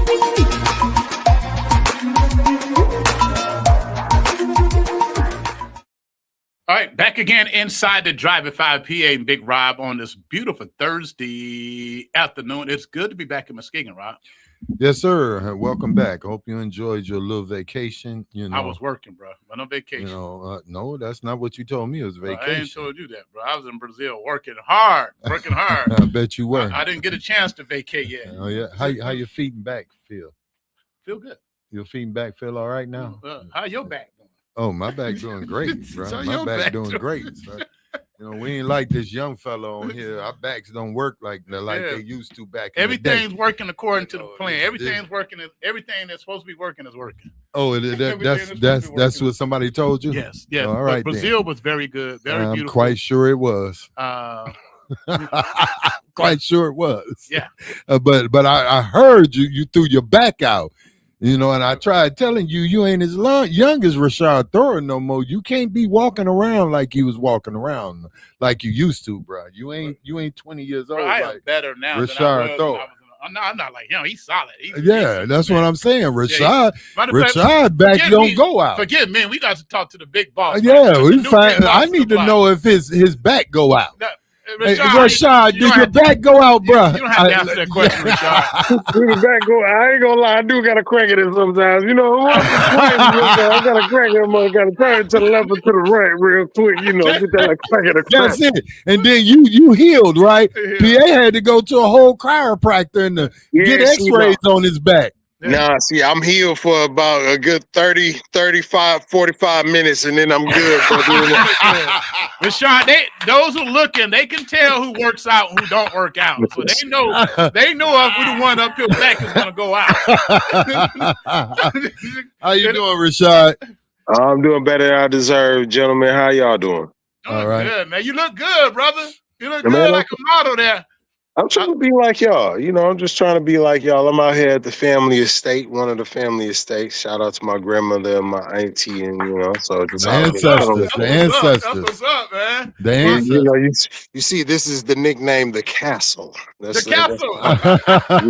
All right, back again inside the Drive at 5 p.m. Big Rob on this beautiful Thursday afternoon. It's good to be back in Muskegon, Rob. Yes, sir. Welcome back. Hope you enjoyed your little vacation. I was working, bro. But on vacation. No, that's not what you told me. It was vacation. I ain't told you that, bro. I was in Brazil working hard. I bet you were. I didn't get a chance to vacate yet. Oh yeah. How your feet and back feel? Feel good. Your feet and back feel all right now? How your back doing? Oh, my back doing great, bro. So my back doing great. So, we ain't like this young fellow on here. Our backs don't work like they used to back in Everything's the day. working according to the plan. Everything's working. Everything that's supposed to be working is working. Oh, that's what somebody told you? Yes. All right. Brazil was very good. Very beautiful. I'm quite sure it was. Quite sure it was. Yeah. But I heard you threw your back out. And I tried telling you ain't as young as Rashard Thrower no more. You can't be walking around like you was walking around like you used to, bro. You ain't 20 years old. I am better now Rashard Thrower. I'm not like him. He's solid. That's what I'm saying. Rashard back don't go out. Forget me. We got to talk to the big boss. Yeah, we find. I need to know if his back go out. Rashard, did your back go out, bro? You don't have to answer that question, Rashard. Did the back go? I ain't gonna lie, I do got to crack it in sometimes. I got to crack it, mother. Got to turn it to the left or to the right real quick. Get that like crack it. That's it. And then you healed, right? PA had to go to a whole chiropractor and get X-rays on his back. Nah, see, I'm healed for about a good 30, 35, 45 minutes, and then I'm good. Rashard, those who looking, they can tell who works out and who don't work out. So they know if we the one up your back is gonna go out. How you doing, Rashard? I'm doing better than I deserve, gentlemen. How y'all doing? All right, good, man. You look good, brother. You look good like a model there. I'm trying to be like y'all. I'm just trying to be like y'all. I'm out here at the family estate, one of the family estates. Shout out to my grandmother and my auntie, and so just the ancestors. That's what's up, man. The ancestors. You see, this is the nickname, the Castle. The Castle.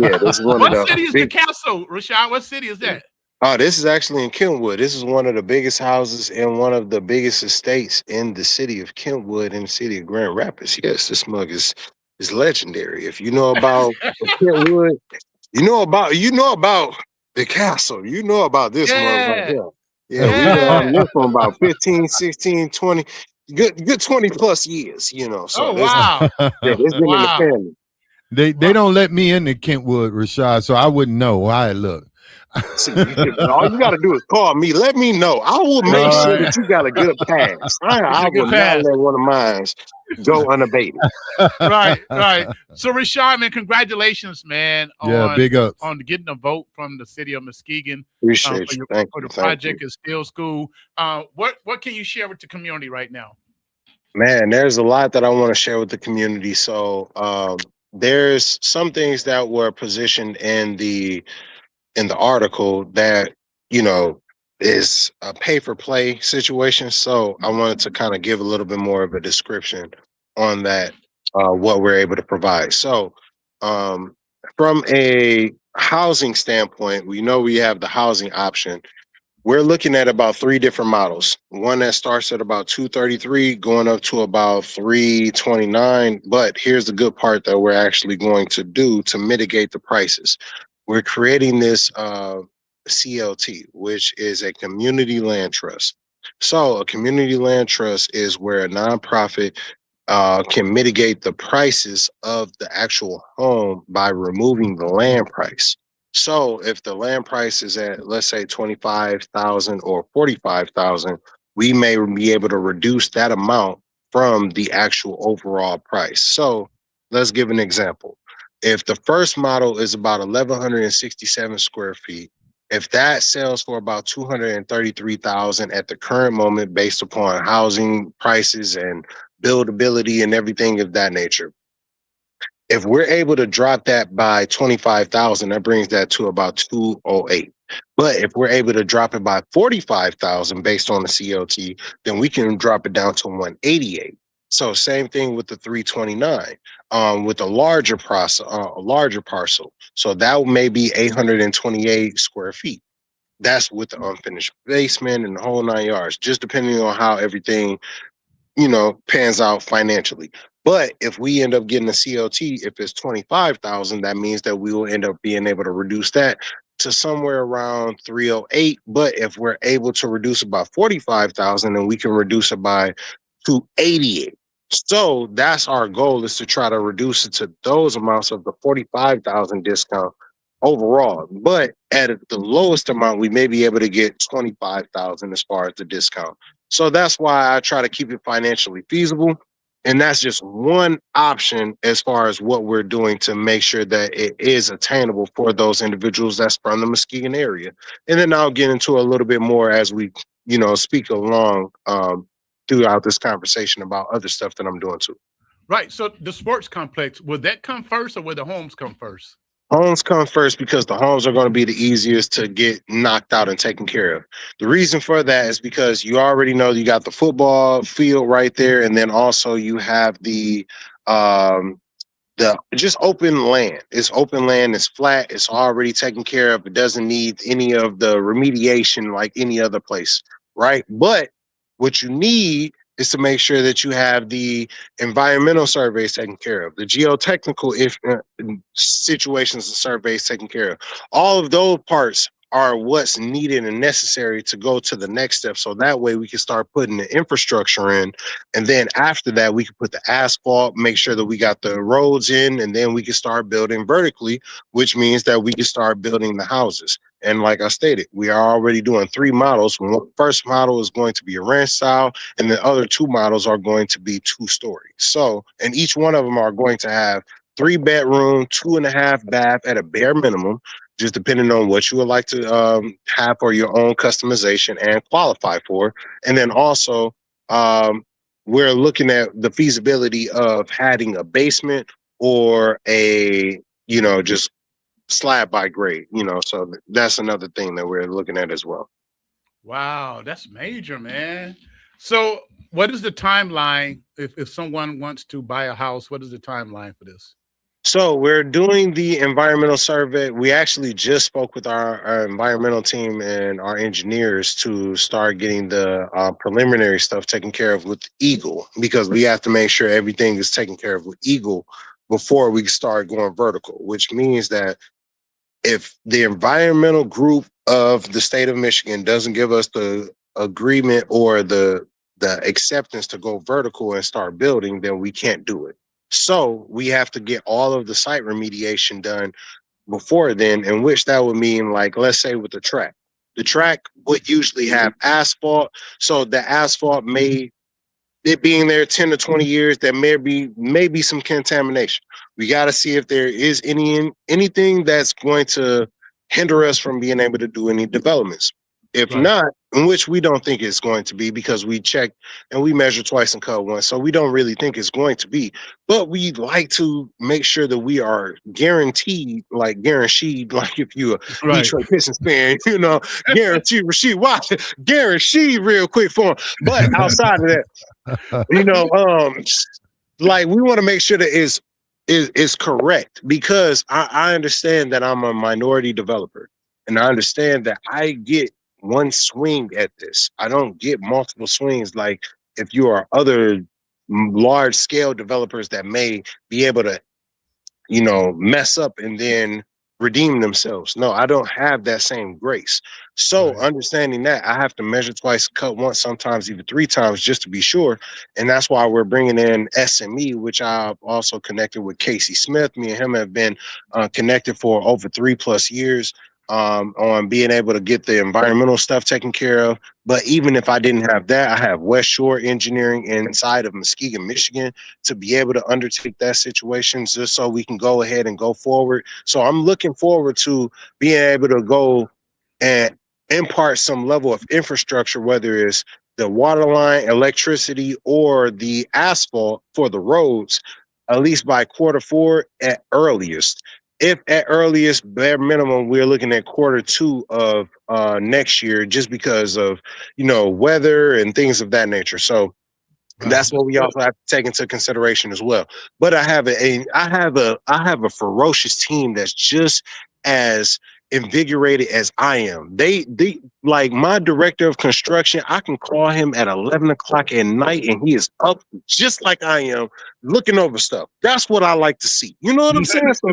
Yeah, this is one what of the city is the Castle, Rashard? What city is that? Oh, this is actually in Kentwood. This is one of the biggest houses and one of the biggest estates in the city of Kentwood in the city of Grand Rapids. Yes, this mug is legendary. If you know about Kentwood, you know about the Castle. You know about this mug right here. Yeah, we lived from about 15, 16, 20, good 20 plus years, So wow. It's been in the family. They don't let me into Kentwood, Rashard, so I wouldn't know how it looked. See, all you got to do is call me. Let me know. I will make sure that you got a good pass. I will not let one of mine go unabated. Right. So, Rashard, man, congratulations, man. Big ups. On getting a vote from the city of Muskegon. Appreciate you. For the project at Steele School. What can you share with the community right now? Man, there's a lot that I want to share with the community. So, there's some things that were positioned in the article that is a pay-for-play situation. So I wanted to kind of give a little bit more of a description on that, what we're able to provide. So from a housing standpoint, we know we have the housing option. We're looking at about 3 different models. One that starts at about $233 going up to about $329. But here's the good part that we're actually going to do to mitigate the prices. We're creating this CLT, which is a community land trust. So a community land trust is where a nonprofit can mitigate the prices of the actual home by removing the land price. So if the land price is at, let's say, $25,000 or $45,000, we may be able to reduce that amount from the actual overall price. So let's give an example. If the first model is about 1,167 square feet, if that sells for about $233,000 at the current moment, based upon housing prices and buildability and everything of that nature, if we're able to drop that by $25,000, that brings that to about $208. But if we're able to drop it by $45,000 based on the CLT, then we can drop it down to $188. So same thing with the 329, with a larger parcel. So that may be 828 square feet. That's with the unfinished basement and the whole 9 yards, just depending on how everything pans out financially. But if we end up getting a COT, if it's 25,000, that means that we will end up being able to reduce that to somewhere around 308. But if we're able to reduce it by 45,000, then we can reduce it by 288. So that's our goal, is to try to reduce it to those amounts of the 45,000 discount overall. But at the lowest amount, we may be able to get 25,000 as far as the discount. So that's why I try to keep it financially feasible. And that's just one option as far as what we're doing to make sure that it is attainable for those individuals that's from the Muskegon area. And then I'll get into a little bit more as we, speak along throughout this conversation about other stuff that I'm doing too. Right. So the sports complex, would that come first or would the homes come first? Homes come first because the homes are going to be the easiest to get knocked out and taken care of. The reason for that is because you already know you got the football field right there, and then also you have the just open land. It's open land, it's flat, it's already taken care of. It doesn't need any of the remediation like any other place, right? But what you need is to make sure that you have the environmental surveys taken care of, the geotechnical situations and surveys taken care of. All of those parts are what's needed and necessary to go to the next step. So that way we can start putting the infrastructure in. And then after that, we can put the asphalt, make sure that we got the roads in, and then we can start building vertically, which means that we can start building the houses. And like I stated, we are already doing 3 models. First model is going to be a ranch style, and the other 2 models are going to be 2-story. So, and each one of them are going to have 3 bedroom, 2.5 bath at a bare minimum, just depending on what you would like to have for your own customization and qualify for. And then also, we're looking at the feasibility of having a basement or a, just slab by grade, so that's another thing that we're looking at as well. Wow, that's major, man. So what is the timeline if someone wants to buy a house? What is the timeline for this? So we're doing the environmental survey. We actually just spoke with our environmental team and our engineers to start getting the preliminary stuff taken care of with Eagle, because we have to make sure everything is taken care of with Eagle before we start going vertical, which means that if the environmental group of the state of Michigan doesn't give us the agreement or the acceptance to go vertical and start building, then we can't do it. So we have to get all of the site remediation done before then, in which that would mean, like, let's say with the track would usually have asphalt. So the asphalt it being there 10 to 20 years, there may be some contamination. We got to see if there is anything that's going to hinder us from being able to do any developments. If Right. not, in which we don't think it's going to be, because we check and we measure twice and cut once, so we don't really think it's going to be. But we'd like to make sure that we are guaranteed, like if you a Right. Detroit Pistons fan, guaranteed Rashid Watch, guaranteed real quick for him. But outside of that, like, we want to make sure that is correct, because I understand that I'm a minority developer, and I understand that I get one swing at this. I don't get multiple swings like if you are other large scale developers that may be able to mess up and then redeem themselves. No, I don't have that same grace. So Right. understanding that, I have to measure twice, cut once, sometimes even 3 times, just to be sure. And that's why we're bringing in SME, which I've also connected with Casey Smith. Me and him have been connected for over 3+ years on being able to get the environmental stuff taken care of. But even if I didn't have that, I have West Shore Engineering inside of Muskegon, Michigan, to be able to undertake that situation, just so we can go ahead and go forward. So I'm looking forward to being able to go and impart some level of infrastructure, whether it's the water line, electricity, or the asphalt for the roads, at least by Q4 at earliest. If at earliest, bare minimum, we're looking at Q2 of next year, just because of weather and things of that nature. So That's what we also have to take into consideration as well. But I have I have a ferocious team that's just as invigorated as I am. They like my director of construction. I can call him at 11 o'clock at night, and he is up just like I am, looking over stuff. That's what I like to see. You know what I'm saying? So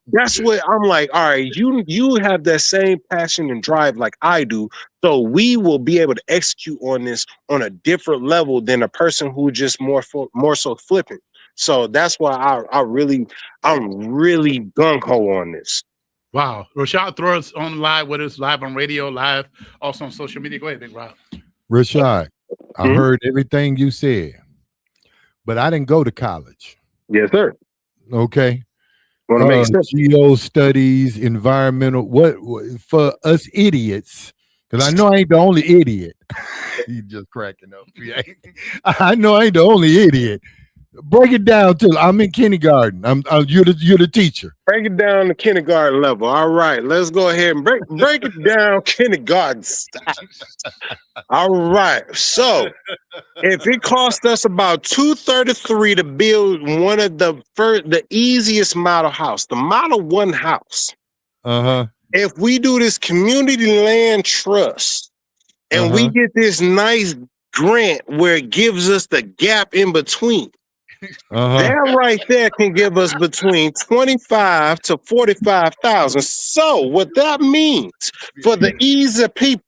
that's what I'm like. All right, you have that same passion and drive like I do. So we will be able to execute on this on a different level than a person who just more so flipping. So that's why I'm really gung ho on this. Wow. Rashard Thrower's on live with us, live on radio, live also on social media. Go ahead, Big Rob. Rashard, I heard everything you said, but I didn't go to college. Yes, sir. Okay. Want to make sense? Geo studies, environmental, what for us idiots, because I know I ain't the only idiot. He's just cracking up. I know I ain't the only idiot. Break it down till I'm in kindergarten. You're the teacher. Break it down to kindergarten level. All right, let's go ahead and break it down kindergarten style. All right. So if it cost us about $233 to build one of the easiest model house, the Model 1 house. If we do this community land trust and we get this nice grant where it gives us the gap in between. That right there can give us between 25 to 45,000. So what that means for the ease of people,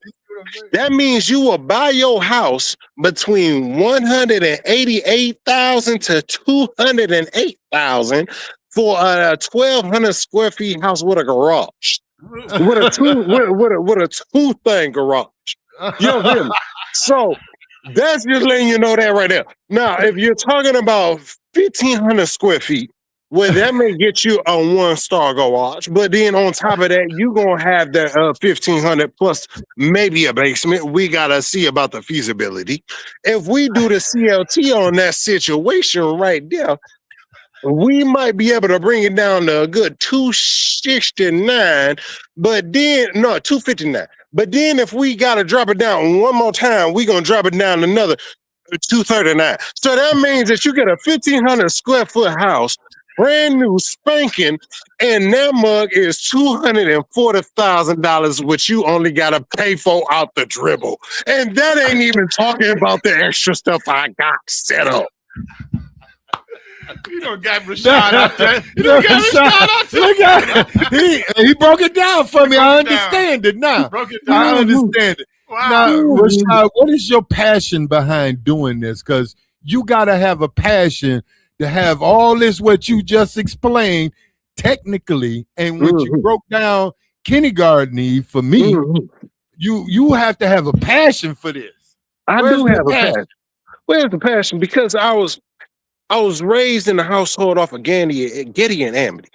that means you will buy your house between 188,000 to 208,000 for a 1,200 square feet house with a garage, with a two-thing garage. You know what I mean? So that's just letting you know that right there. Now, if you're talking about 1,500 square feet, well, that may get you a 1-star garage, but then on top of that, you're going to have that 1,500 plus maybe a basement. We got to see about the feasibility. If we do the CLT on that situation right there, we might be able to bring it down to a good 269, but then, no, 259. But then if we got to drop it down one more time, we're going to drop it down another 239. So that means that you get a 1,500 square foot house, brand new spanking, and that mug is $240,000, which you only got to pay for out the dribble. And that ain't even talking about the extra stuff I got set up. You don't got Rashard out there. You don't got Rashard out there. He broke it down for me. I understand it now. I understand it. Wow. Now, Rashard, what is your passion behind doing this? Because you got to have a passion to have all this, what you just explained technically, and what you broke down kindergarten for me, you have to have a passion for this. I do have a passion. Where's the passion? Because I was raised in a household off of Getty and Amity.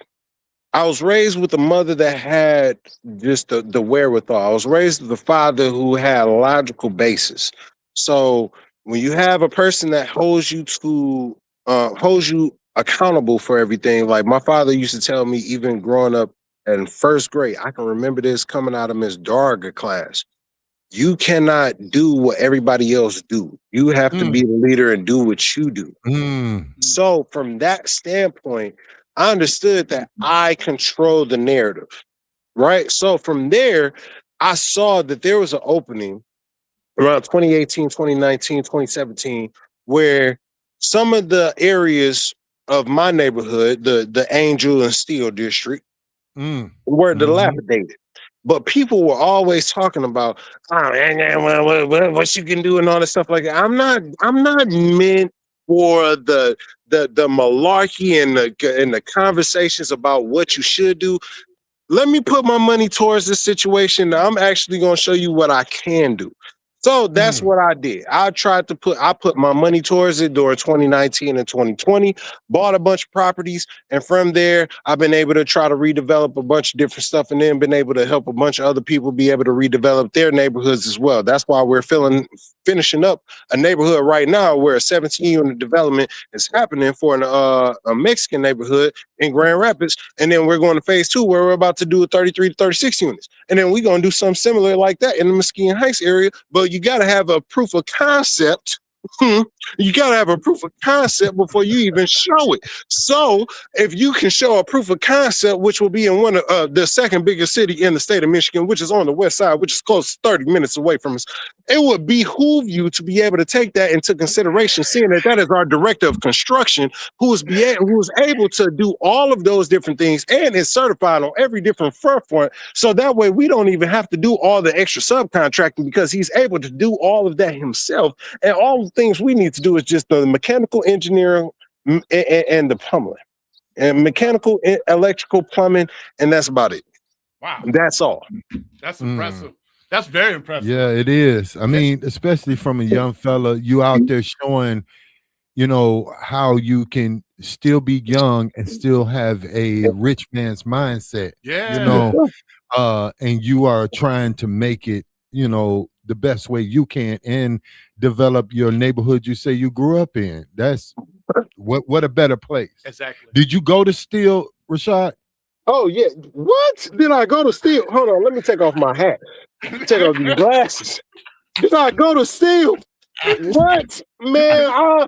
I was raised with a mother that had just the wherewithal. I was raised with a father who had a logical basis. So when you have a person that holds you accountable for everything, like my father used to tell me, even growing up in first grade, I can remember this coming out of Miss Darga class. You cannot do what everybody else do. You have to be the leader and do what you do. So from that standpoint, I understood that I control the narrative, right? So from there, I saw that there was an opening around 2018, 2019, 2017, where some of the areas of my neighborhood, the Angel and Steele district, were dilapidated. But people were always talking about, what you can do and all this stuff like that. I'm not meant for the malarkey and the conversations about what you should do. Let me put my money towards this situation. I'm actually going to show you what I can do. So that's what I did. I put my money towards it during 2019 and 2020, bought a bunch of properties. And from there, I've been able to try to redevelop a bunch of different stuff and then been able to help a bunch of other people be able to redevelop their neighborhoods as well. That's why we're finishing up a neighborhood right now where a 17-unit development is happening for a Mexican neighborhood in Grand Rapids. And then we're going to phase 2 where we're about to do a 33 to 36 units. And then we're going to do something similar like that in the Muskegon Heights area. But you got to have a proof of concept You got to have a proof of concept before you even show it. So if you can show a proof of concept, which will be in one of the second biggest city in the state of Michigan, which is on the west side, which is close to 30 minutes away from us, it would behoove you to be able to take that into consideration, seeing that that is our director of construction who is able to do all of those different things and is certified on every different front. So that way we don't even have to do all the extra subcontracting because he's able to do all of that himself. And all the things we need to do is just the mechanical engineering and the plumbing. And mechanical, electrical, plumbing, and that's about it. Wow. That's all. That's impressive. That's very impressive. Yeah, it is. I mean, especially from a young fella, you out there showing, you know, how you can still be young and still have a rich man's mindset. Yeah. You know, and you are trying to make it, you know, the best way you can and develop your neighborhood you say you grew up in. That's what a better place. Exactly. Did you go to Steele, Rashard? Oh yeah. What? Did I go to Steele? Hold on, let me take off my hat. Take off these glasses. Did I go to Steele? What? Man, I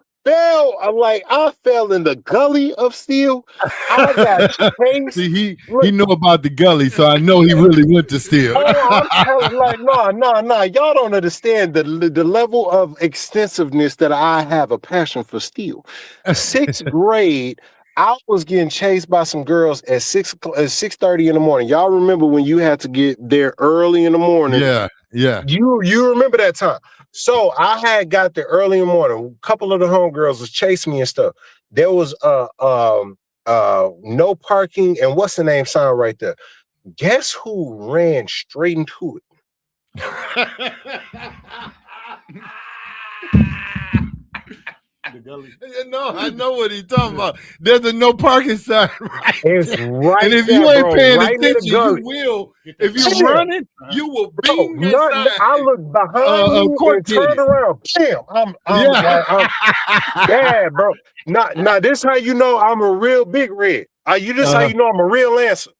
fell in the gully of Steele. I got chased. See, he know about the gully, so I know he really went to Steele. I was like, no. Y'all don't understand the level of extensiveness that I have a passion for Steele. 6th grade, I was getting chased by some girls at 6:30 in the morning. Y'all remember when you had to get there early in the morning? Yeah. You remember that time. So I had got there early in the morning. A couple of the homegirls was chasing me and stuff. There was no parking and what's the name sign right there. Guess who ran straight into it? The gully. No, I know what he's talking about. There's a no parking sign right It's there. right And if there, you ain't bro, paying right attention, near the you will. If Yeah. you're running, you will bing that sign. I looked behind me and turned around. Bam! Yeah, bro. Now this how you know I'm a real big red. How you know I'm a real Lancer.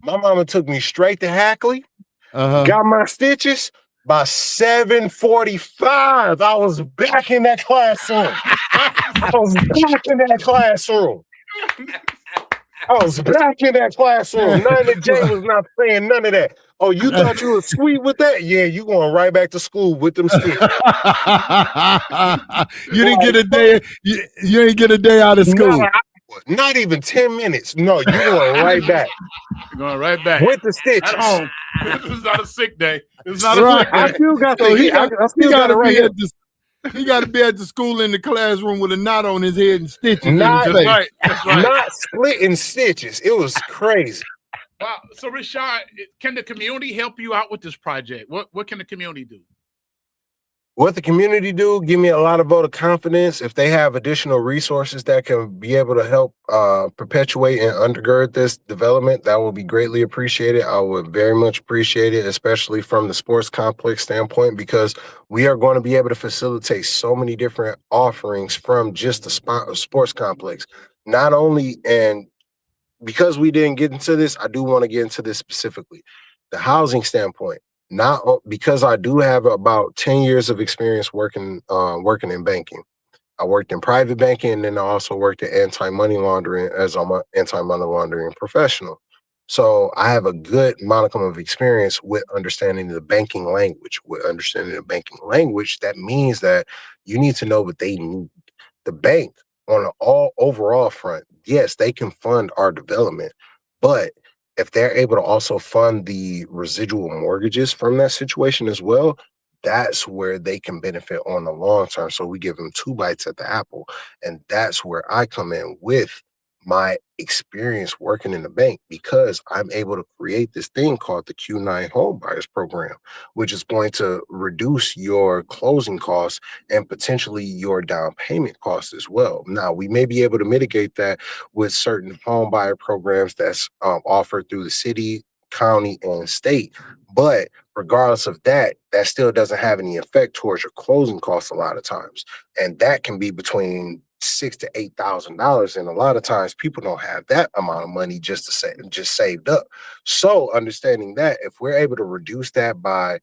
My mama took me straight to Hackley, got my stitches. By 7:45, I was back in that classroom. None of Jay was not saying none of that. Oh, you thought you were sweet with that? Yeah, you going right back to school with them sticks. You didn't get a day. You didn't get a day out of school. Not even 10 minutes. No, you going right back. You're going right back. With the stitches. At home. This is not a sick day. It's not a sick day. I still got So he got to be at the school in the classroom with a knot on his head and stitches. That's right. Not splitting stitches. It was crazy. Wow. So Rashard, can the community help you out with this project? What can the community do? What the community do, give me a lot of vote of confidence. If they have additional resources that can be able to help perpetuate and undergird this development, that will be greatly appreciated. I would very much appreciate it, especially from the sports complex standpoint, because we are going to be able to facilitate so many different offerings from just the sports complex. Not only, and because we didn't get into this, I do want to get into this specifically. The housing standpoint. Not because I do have about 10 years of experience working in banking. I worked in private banking, and then I also worked in anti-money laundering as I'm an anti-money laundering professional. So I have a good modicum of experience with understanding the banking language. With understanding the banking language, that means that you need to know what they need. The bank, on an overall front, yes, they can fund our development, but if they're able to also fund the residual mortgages from that situation as well, that's where they can benefit on the long term. So we give them 2 bites at the apple. And that's where I come in with my experience working in the bank, because I'm able to create this thing called the Q9 Home Buyers Program, which is going to reduce your closing costs and potentially your down payment costs as well. Now, we may be able to mitigate that with certain home buyer programs that's offered through the city, county, and state. But regardless of that, that still doesn't have any effect towards your closing costs a lot of times. And that can be between $6,000 to $8,000, and a lot of times people don't have that amount of money just saved up. So understanding that, if we're able to reduce that by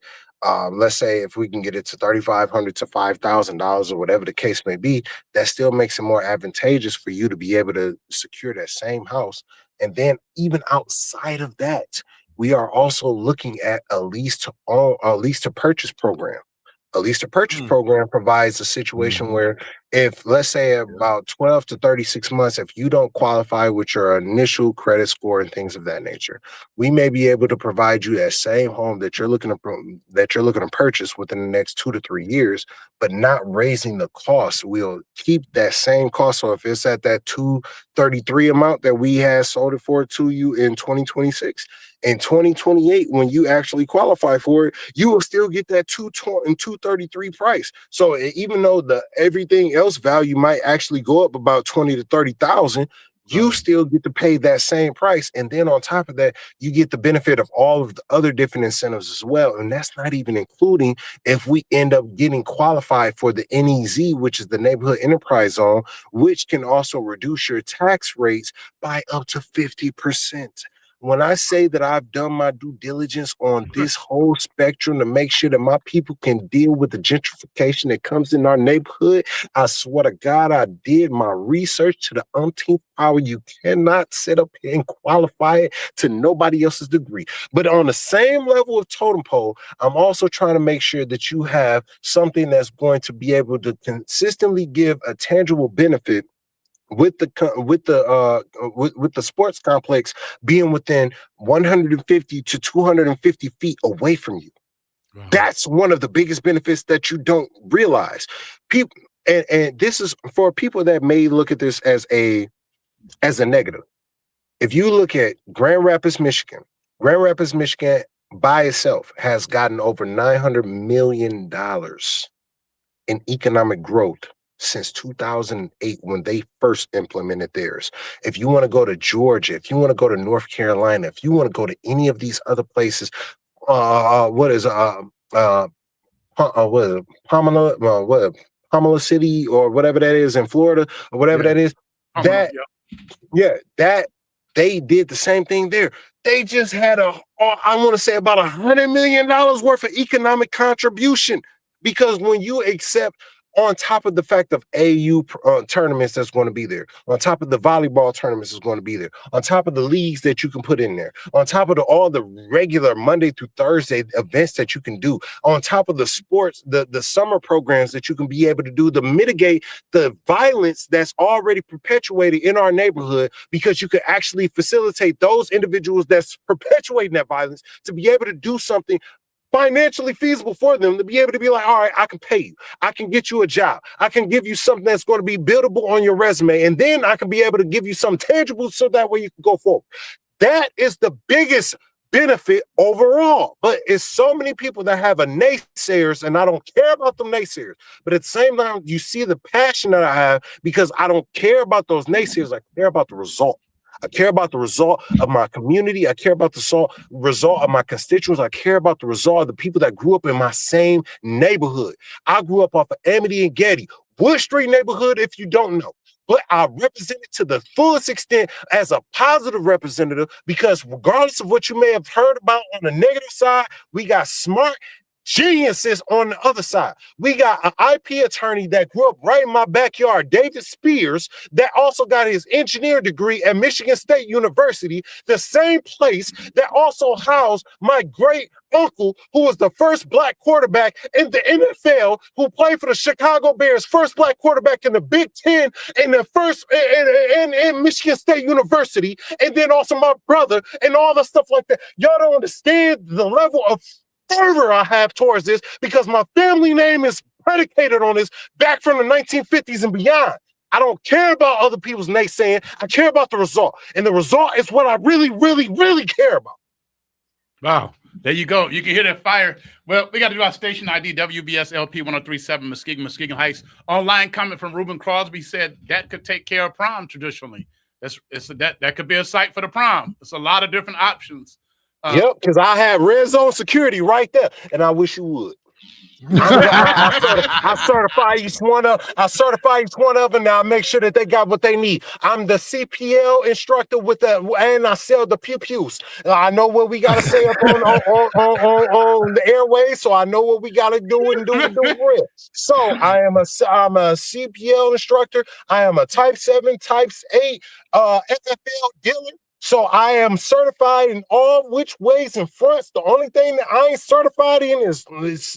let's say if we can get it to $3,500 to $5,000 or whatever the case may be, that still makes it more advantageous for you to be able to secure that same house. And then even outside of that, we are also looking at a lease to own, a lease to purchase program. A lease to purchase program provides a situation where if, let's say, about 12 to 36 months, if you don't qualify with your initial credit score and things of that nature, we may be able to provide you that same home that you're looking to purchase within the next 2 to 3 years, but not raising the cost. We'll keep that same cost. So if it's at that 233 amount that we had sold it for to you in 2026, in 2028, when you actually qualify for it, you will still get that 220 and 233 price. So even though the everything else value might actually go up about 20 to 30,000, you still get to pay that same price. And then on top of that, you get the benefit of all of the other different incentives as well. And that's not even including if we end up getting qualified for the NEZ, which is the Neighborhood Enterprise Zone, which can also reduce your tax rates by up to 50%. When I say that I've done my due diligence on this whole spectrum to make sure that my people can deal with the gentrification that comes in our neighborhood, I swear to God, I did my research to the umpteenth power. You cannot sit up here and qualify it to nobody else's degree. But on the same level of totem pole, I'm also trying to make sure that you have something that's going to be able to consistently give a tangible benefit with the sports complex being within 150 to 250 feet away from you. Wow. That's one of the biggest benefits that you don't realize. People, and this is for people that may look at this as a negative. If you look at Grand Rapids, Michigan by itself has gotten over $900 million in economic growth since 2008 when they first implemented theirs. If you want to go to Georgia, if you want to go to North Carolina, if you want to go to any of these other places, Pamela City or whatever that is in Florida or whatever that is, that they did the same thing there. They just had I want to say about $100 million worth of economic contribution, because when you accept, on top of the fact of AU tournaments that's going to be there, on top of the volleyball tournaments that's going to be there, on top of the leagues that you can put in there, on top of all the regular Monday through Thursday events that you can do, on top of the sports, the summer programs that you can be able to do to mitigate the violence that's already perpetuated in our neighborhood, because you can actually facilitate those individuals that's perpetuating that violence to be able to do something financially feasible for them, to be able to be like, all right, I can pay you. I can get you a job. I can give you something that's going to be buildable on your resume. And then I can be able to give you something tangible so that way you can go forward. That is the biggest benefit overall. But it's so many people that have a naysayers, and I don't care about them naysayers. But at the same time, you see the passion that I have, because I don't care about those naysayers. I care about the result. I care about the result of my community. I care about the result of my constituents. I care about the result of the people that grew up in my same neighborhood. I grew up off of Amity and Getty, Wood Street neighborhood, if you don't know. But I represent it to the fullest extent as a positive representative, because regardless of what you may have heard about on the negative side, we got smart geniuses on the other side. We got an IP attorney that grew up right in my backyard, David Spears, that also got his engineering degree at Michigan State University, the same place that also housed my great uncle, who was the first black quarterback in the NFL, who played for the Chicago Bears, first black quarterback in the Big Ten, and the first in Michigan State University, and then also my brother and all the stuff like that. Y'all don't understand the level of fervor I have towards this, because my family name is predicated on this back from the 1950s and beyond. I don't care about other people's naysaying. I care about the result. And the result is what I really, really, really care about. Wow. There you go. You can hear that fire. Well, we got to do our station ID, WBS LP 1037, Muskegon Heights. Online comment from Ruben Crosby said that could take care of prom traditionally. That could be a site for the prom. It's a lot of different options. Yep, because I have red zone security right there, and I wish you would. I certify each one of. I certify each one of them. Now I make sure that they got what they need. I'm the CPL instructor with the, and I sell the pew pews. I know what we gotta say up on the airways, so I know what we gotta do and do for it. So I'm a CPL instructor. I am a Type 7, Type 8 FFL dealer. So I am certified in all which ways and fronts. The only thing that I ain't certified in is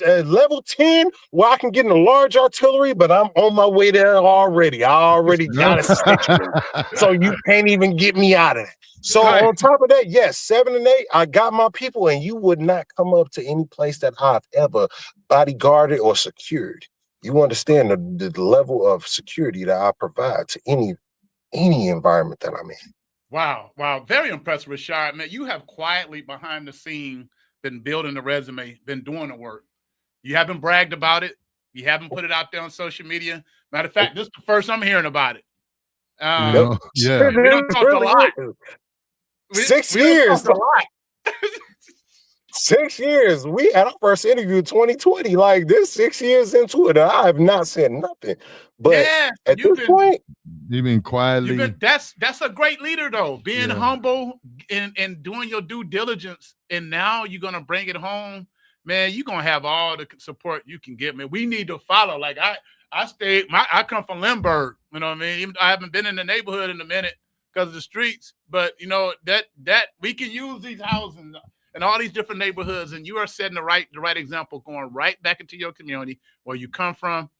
level 10, where I can get in a large artillery, but I'm on my way there already. I already got it situated. So you can't even get me out of that. So on top of that, yes, 7 and 8, I got my people, and you would not come up to any place that I've ever bodyguarded or secured. You understand the level of security that I provide to any environment that I'm in. Wow. Very impressive, Rashard. Man, you have quietly behind the scene been building the resume, been doing the work. You haven't bragged about it. You haven't put it out there on social media. Matter of fact, this is the first I'm hearing about it. Yeah. We don't talk a lot. 6 years. A lot. 6 years. We had our first interview in 2020. Like this, 6 years into it, I have not said nothing. But at this point, you've been quietly. That's a great leader, though. Being humble and doing your due diligence, and now you're gonna bring it home, man. You're gonna have all the support you can get, man. We need to follow. Like I come from Lindbergh. You know what I mean? Even I haven't been in the neighborhood in a minute because of the streets, but you know that we can use these houses and all these different neighborhoods, and you are setting the right example, going right back into your community where you come from,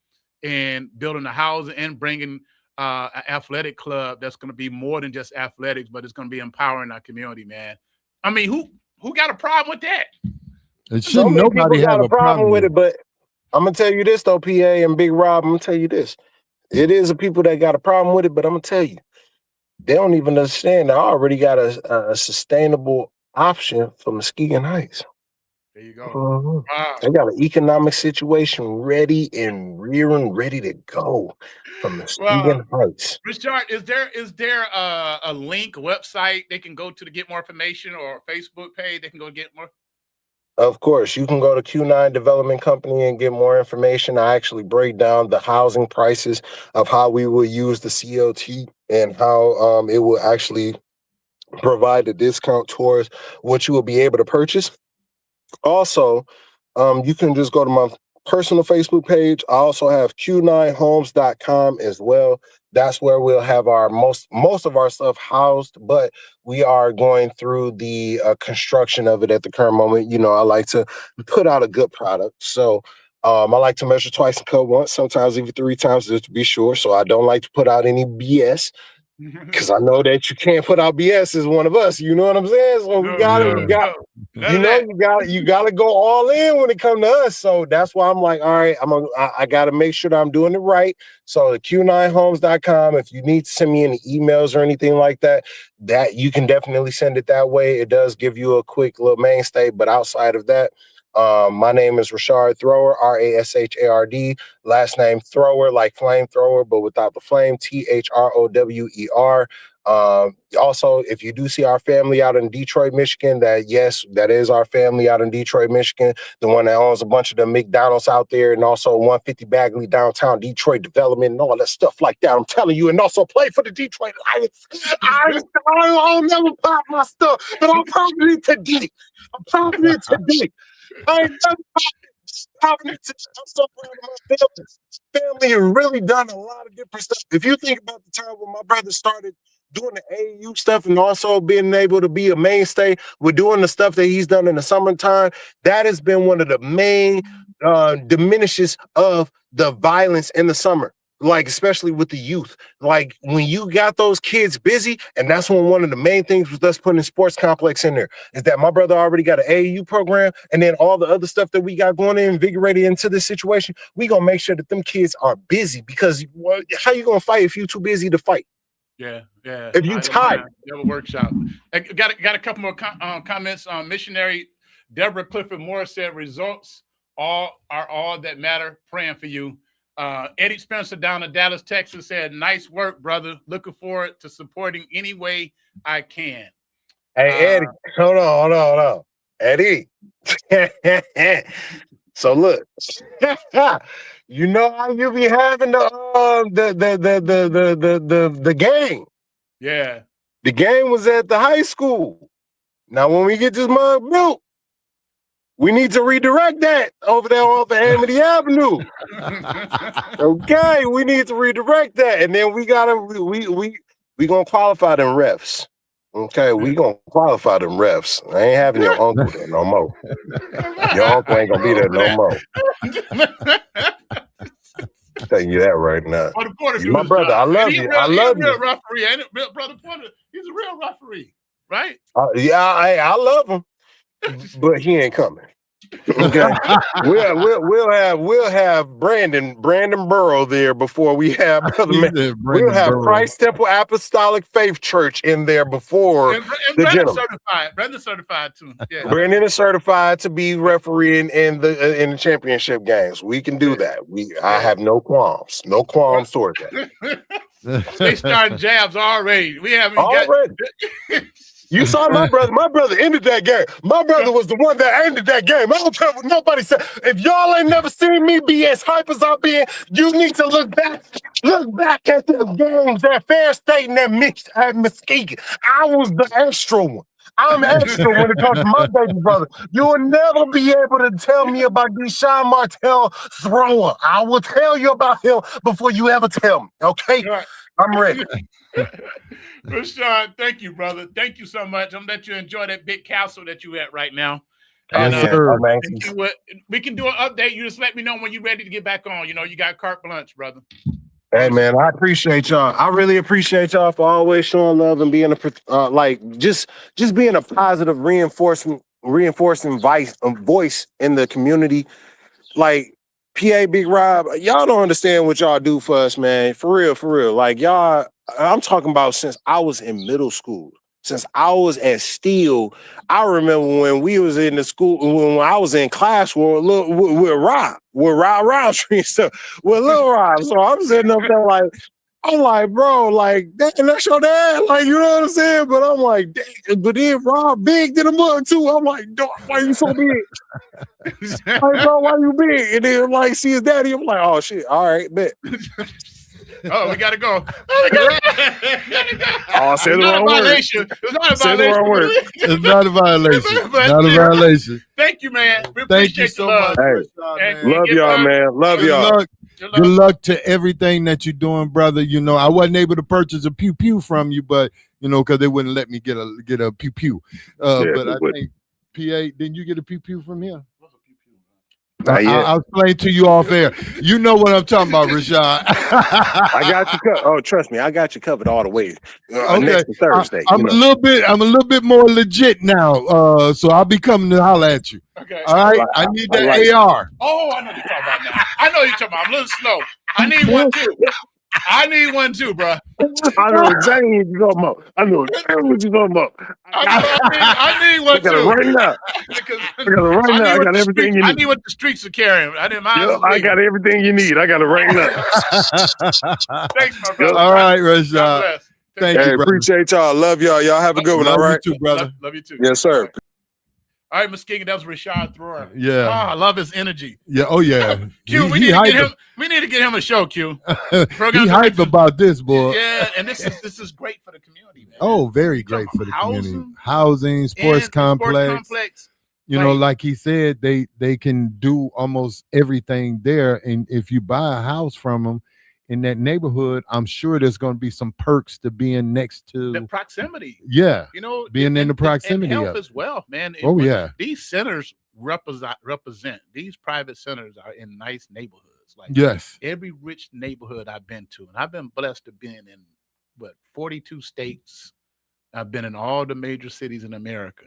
and building a house and bringing an athletic club that's going to be more than just athletics, but it's going to be empowering our community, man. I mean, who got a problem with that? It shouldn't nobody have a problem with it, but I'm gonna tell you this though, PA and Big Rob. I'm gonna tell you this: it is the people that got a problem with it, but I'm gonna tell you, they don't even understand. I already got a sustainable option for Muskegon Heights. There you go. Wow. They got an economic situation ready and ready to go from Muskegon Heights. Rashard, is there a link, website they can go to get more information, or a Facebook page they can go get more? Of course, you can go to Q9 Development Company and get more information. I actually break down the housing prices of how we will use the CLT and how it will actually provide a discount towards what you will be able to purchase. Also, you can just go to my personal Facebook page. I also have q9homes.com as well. That's where we'll have our most of our stuff housed, but we are going through the construction of it at the current moment. You know, I like to put out a good product. So I like to measure twice and cut once, sometimes even 3 times just to be sure. So I don't like to put out any BS. Because I know that you can't put out BS as one of us. You know what I'm saying? So you gotta go all in when it comes to us. So that's why I'm like, all right, I gotta make sure that I'm doing it right. So the q9homes.com, if you need to send me any emails or anything like that, that you can definitely send it that way. It does give you a quick little mainstay, but outside of that, my name is Rashard Thrower, Rashard. Last name Thrower, like flamethrower, but without the flame, Thrower. Also, if you do see our family out in Detroit, Michigan, that is our family out in Detroit, Michigan, the one that owns a bunch of the McDonald's out there, and also 150 Bagley downtown Detroit development and all that stuff like that. I'm telling you, and also play for the Detroit Lions. I'll never pop my stuff, but I'm probably today. I ain't never I'm so proud of my family has really done a lot of different stuff. If you think about the time when my brother started doing the AAU stuff and also being able to be a mainstay with doing the stuff that he's done in the summertime, that has been one of the main diminishes of the violence in the summer. Like, especially with the youth, like when you got those kids busy, and that's one of the main things with us putting a sports complex in there, is that my brother already got an AAU program, and then all the other stuff that we got going in, invigorated into this situation, we gonna make sure that them kids are busy, because how you gonna fight if you too busy to fight? Yeah. If you tired. You have a workshop. I got a couple more comments. Missionary Deborah Clifford Moore said, results are all that matter. Praying for you. Eddie Spencer down in Dallas, Texas said, nice work, brother. Looking forward to supporting any way I can. Hey, Eddie, hold on. Eddie, So look, you know how you be having the game. Yeah. The game was at the high school. Now, when we get this mug built, we need to redirect that over there off of Amity Avenue. Okay, we need to redirect that, and then we gonna qualify them refs. Okay, we gonna qualify them refs. I ain't having your uncle there no more. Your uncle ain't gonna be there no more. I'm telling you that right now. My brother, I love you. I love you. He's a real referee, ain't it? Brother Porter, he's a real referee, right? Yeah, I love him, but he ain't coming. Okay, we'll have Brandon Burrow there before we have Brother Man. We'll have Christ Temple Apostolic Faith Church in there before and the Brandon's gentleman. Brandon's certified too. Yeah. Brandon is certified to be refereeing in the championship games. We can do that. I have no qualms toward that. They starting jabs already. We haven't already. You saw my brother. My brother ended that game. My brother was the one that ended that game. I don't care what nobody said. If y'all ain't never seen me be as hype as I've been, you need to look back at the games at Fair State and at Muskegon. I was the extra one. I'm extra when it comes to my baby brother. You will never be able to tell me about Rashard Martell Thrower. I will tell you about him before you ever tell me. Okay? Right. I'm ready. Rashard, thank you, brother. Thank you so much. I'm gonna let you enjoy that big castle that you at right now. And we can do an update. You just let me know when you're ready to get back on. You know, you got carte blanche, brother. Hey man, I appreciate y'all. I really appreciate y'all for always showing love and being just being a positive reinforcing voice in the community. Like PA Big Rob, y'all don't understand what y'all do for us, man. For real. Like y'all, I'm talking about since I was in middle school. Since I was at Steele, I remember when we was in the school, when I was in class with Rob Roundtree and stuff, with Lil Rob. So I'm sitting up there like, I'm like, bro, like, that's your dad, like, you know what I'm saying? But I'm like, but then Rob big than a mug too. I'm like, dog, why you so big? Like, bro, why you big? And then like, see his daddy, I'm like, oh shit, all right, bet. Oh, we gotta go. Oh, I said the wrong word. It's not a violation. It's not a violation. Not a violation. Thank you, man. We Thank you appreciate so the love. much. Hey, love y'all, man. Love y'all. Good luck to everything that you're doing, brother. You know, I wasn't able to purchase a pew pew from you, but you know, because they wouldn't let me get a pew pew. But I think PA, didn't you get a pew pew from here? I'll explain to you off air. You know what I'm talking about, Rashard. I got you covered. Oh, trust me, I got you covered all the way. Okay. Next to Thursday. I'm a little bit more legit now. So I'll be coming to holler at you. Okay. All right. I need that AR. Oh, I know what you're talking about now. I know what you're talking about. I'm a little slow. I need one too. I need one too, bro. I know exactly what you're talking about. I need one too. I right now. I got everything you need. I need what the streets are carrying. I didn't mind. I got everything you need. I got it right now. Thanks, my brother. All right, Rashard. Thank you, brother. Appreciate y'all. Love y'all. Y'all have a good one. All right. You too, brother. Love you too. Yes, sir. All right, Muskegon, that was Rashard Thrower. Yeah. Oh, I love his energy. Yeah. Oh, yeah. Q, we need to get him a show, Q. He hype about this, boy. Yeah, and this is great for the community, man. Oh, very great for the community. Housing, sports complex. You know, like he said, they can do almost everything there. And if you buy a house from them in that neighborhood, I'm sure there's going to be some perks to being next to the proximity. Yeah, you know, being in the proximity and health of as well, man. Oh yeah, these centers represent. These private centers are in nice neighborhoods. Like yes, every rich neighborhood I've been to, and I've been blessed to be in 42 states. I've been in all the major cities in America,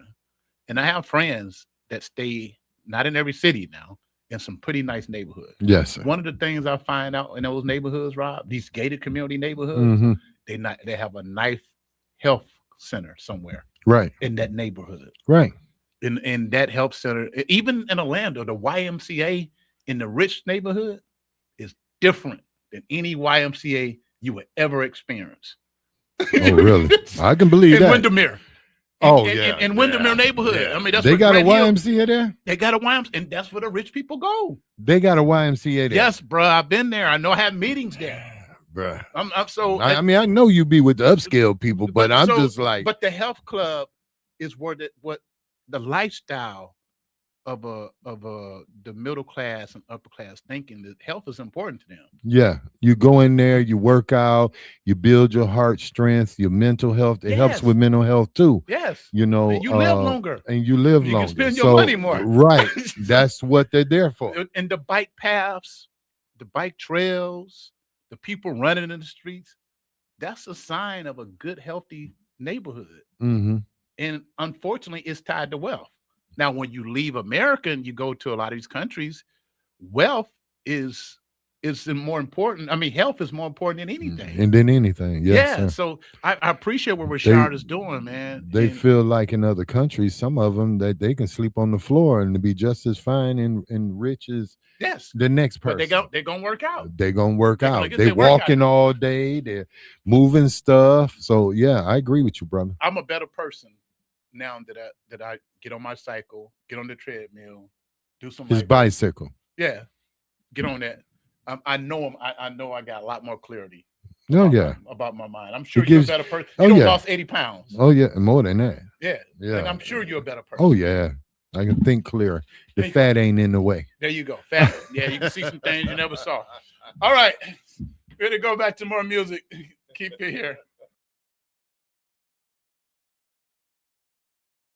and I have friends that stay not in every city now. In some pretty nice neighborhoods. Yes, sir. One of the things I find out in those neighborhoods, Rob, these gated community neighborhoods, they have a nice health center somewhere, right, in that neighborhood, right, in that health center. Even in Orlando, the YMCA in the rich neighborhood is different than any YMCA you would ever experience. Oh, really? I can believe that. Windermere. in Windermere neighborhood. yeah. I mean, that's they what got a Grant Hill- YMCA there. They got a YMCA, and that's where the rich people go. They got a YMCA there. Yes, bro. I've been there. I know I have meetings there. Bruh. I'm so. I mean, I know you be with the upscale people, but I'm just like. But the health club is where what the lifestyle of the middle class and upper class thinking that health is important to them. Yeah, you go in there, you work out, you build your heart strength, your mental health. It helps with mental health too. Yes, you know, and you live longer, and you live you longer. can spend your money more. Right, that's what they're there for. And the bike paths, the bike trails, the people running in the streets. That's a sign of a good, healthy neighborhood. Mm-hmm. And unfortunately, it's tied to wealth. Now, when you leave America and you go to a lot of these countries, wealth is more important. I mean, health is more important than anything. And then anything, yes, yeah. So I appreciate what Rashard is doing, man. They feel like in other countries, some of them that they can sleep on the floor and be just as fine and rich as the next person. But they're gonna work out. They're gonna work out. They walking all day. They're moving stuff. So yeah, I agree with you, brother. I'm a better person now that I get on my cycle, get on the treadmill, do some bicycle. Yeah, get on that. I know I know I got a lot more clarity. About my mind. I'm sure you're a better person. You lost 80 pounds. Oh yeah, more than that. Yeah. And I'm sure you're a better person. Oh yeah, I can think clear. The fat ain't in the way. There you go. Fat. Yeah, you can see some things you never saw. All right, we're gonna go back to more music. Keep it here.